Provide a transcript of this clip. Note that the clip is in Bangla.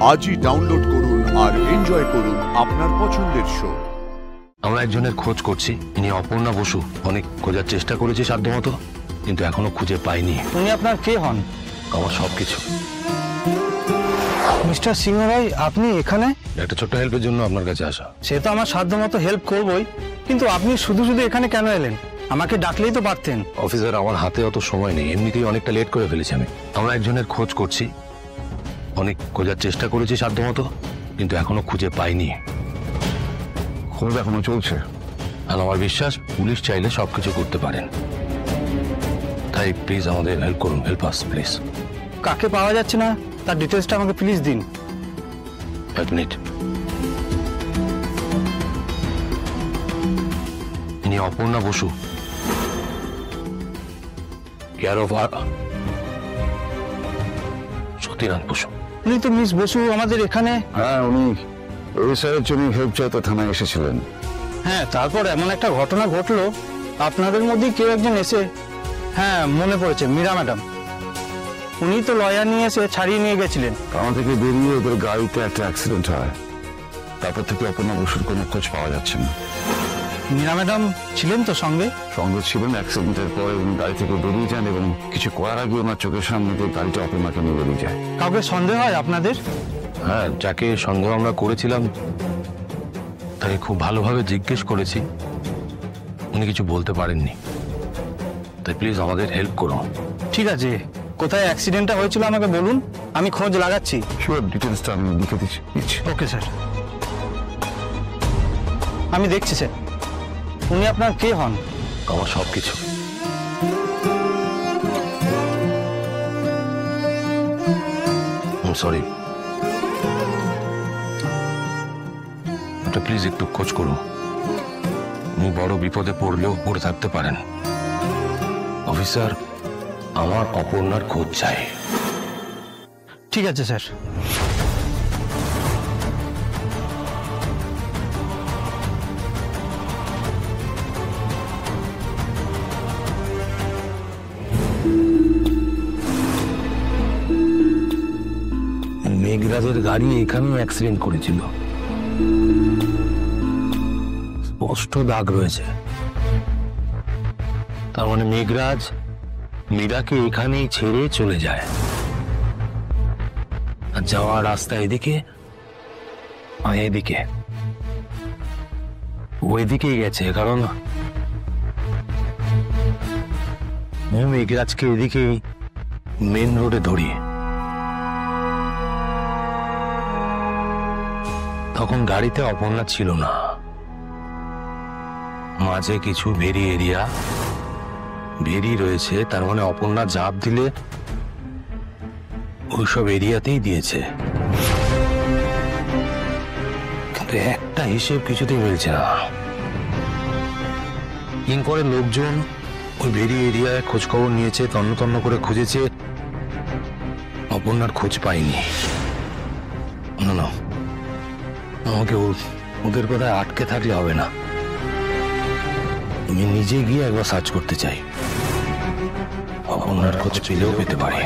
আজই ডাউনলোড করুন আর এনজয় করুন আপনার পছন্দের শো। আমরা একজনের খোঁজ করছি, ইনি অপর্ণা বসু। অনেক খোঁজার চেষ্টা করেছি সাধ্যমতো, কিন্তু এখনো খুঁজে পাইনি। উনি আপনার কে হন? আমার সবকিছু। মিস্টার সিংহ রায়, আপনি এখানে? একটা ছোট্ট হেল্পের জন্য আপনার কাছে আসা। সে তো আমার সাধ্যমতো হেল্প করবই, কিন্তু আপনি শুধু শুধু এখানে কেন এলেন? আমাকে ডাকলেই তো পারতেন। অফিসার, আমার হাতে অত সময় নেই, এমনিতেই অনেকটা লেট করে ফেলেছি আমি। আমরা একজনের খোঁজ করছি, অনেক খোঁজার চেষ্টা করেছি সাধ্যমতো, কিন্তু এখনো খুঁজে পাইনি। খোঁজ এখনো চলছে, আর আমার বিশ্বাস পুলিশ চাইলে সবকিছু করতে পারেন। তাই প্লিজ আমাদের হেল্প করুন, হেল্প আস প্লিজ। কাকে পাওয়া যাচ্ছে না তার ডিটেলসটা আমাকে প্লিজ দিন। এক মিনিট। ইনি অপর্ণা বসু, কেয়ার অফ সতীনাথ বসু। উনি তো মিস বসু আমাদের এখানে। হ্যাঁ, উনি স্যারের জন্য হেল্প চাইতে থানায় এসেছিলেন। হ্যাঁ, তারপর এমন একটা ঘটনা ঘটলো, আপনাদের মধ্যেই কেউ একজন এসে, হ্যাঁ মনে পড়েছে, মীরা ম্যাডাম। উনি তো লয়ার নিয়ে এসে ছাড়িয়ে নিয়ে গেছিলেন। থানা থেকে বেরিয়ে ওদের গাড়িতে একটা অ্যাক্সিডেন্ট হয়, তারপর থেকে অপর্ণা বসুর কোনো খোঁজ পাওয়া যাচ্ছে না। মীরা ম্যাডাম ছিলেন তো সঙ্গে? সঙ্গে ছিলেন। অ্যাক্সিডেন্টের পরে উনি গাড়ি থেকে বেরিয়ে যান এবং কিছু করার আগে ওনার চোখের সামনে দিয়ে গাড়িটা অপর্ণাকে নিয়ে বেরিয়ে যায়। কাউকে সন্দেহ হয় আপনাদের? হ্যাঁ, যাকে সন্দেহ আমরা করেছিলাম তাকে খুব ভালোভাবে জিজ্ঞেস করেছি, উনি কিছু বলতে পারেননি। তাই প্লিজ আমাদের হেল্প করুন। ঠিক আছে, কোথায় অ্যাক্সিডেন্টটা হয়েছিল আমাকে বলুন, আমি খোঁজ লাগাচ্ছি। শিওর, ডিটেলসটা আমি লিখে দিচ্ছি। ওকে স্যার, আমি দেখছি স্যার। উনি আপনার কে হন? আমার সবকিছু। সরি, প্লিজ একটু খোঁজ করুন। উনি বড় বিপদে পড়লেও পড়ে থাকতে পারেন। অফিসার, আমার অপর্ণার খোঁজ চাই। ঠিক আছে স্যার। মেঘরাজের গাড়ি এখানেও অ্যাক্সিডেন্ট করেছিল, স্পষ্ট দাগ রয়েছে। তার মানে মেঘরাজ মীরাকে এখানেই ছেড়ে চলে যায়, আর যাওয়ার রাস্তা এদিকে, এদিকে ওইদিকেই গেছে, কারণ মেঘরাজকে এদিকে মেন রোডে ধরিয়ে। তখন গাড়িতে অপর্ণা ছিল না, মাঝে কিছু ভেরি এরিয়া ভেরি রয়েছে। তার মানে অপর্ণা ঝাঁপ দিলে ওইসব এরিয়াতেই দিয়েছে, কিন্তু একটা হিসেব কিছুতেই মিলছে না। কিংকরের লোকজন ওই ভেরি এরিয়ায় খোঁজ খবর নিয়েছে, তন্ন তন্ন করে খুঁজেছে, অপর্ণার খোঁজ পায়নি। না, আমাকে ওদের কথায় আটকে থাকলে হবে না, আমি নিজে গিয়ে একবার সার্চ করতে চাই। অপর্ণার খোঁজ পেলেও পেতে পারি।